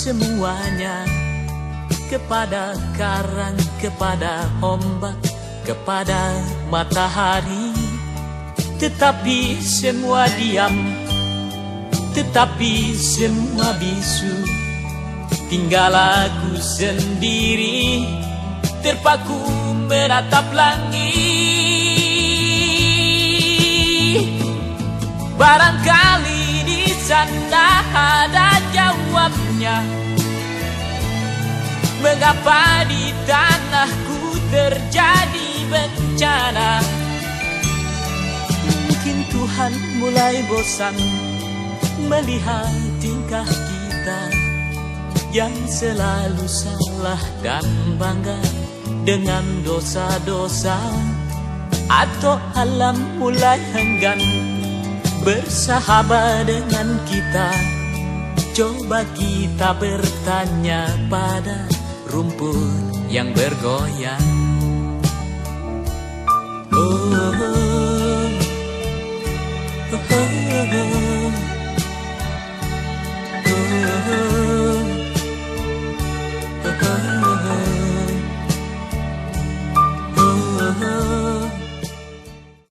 semuanya, kepada karang, kepada ombak, kepada matahari. Tetapi semua diam, tetapi semua bisu. Tinggal aku sendiri, terpaku menatap langit. Barangkali di sana ada jawabnya, mengapa di tanahku terjadi bencana. Mungkin Tuhan mulai bosan melihat tingkah kita yang selalu salah dan bangga dengan dosa-dosa. Atau alam mulai enggan bersahabat dengan kita. Coba kita bertanya pada rumput yang bergoyang. Oh,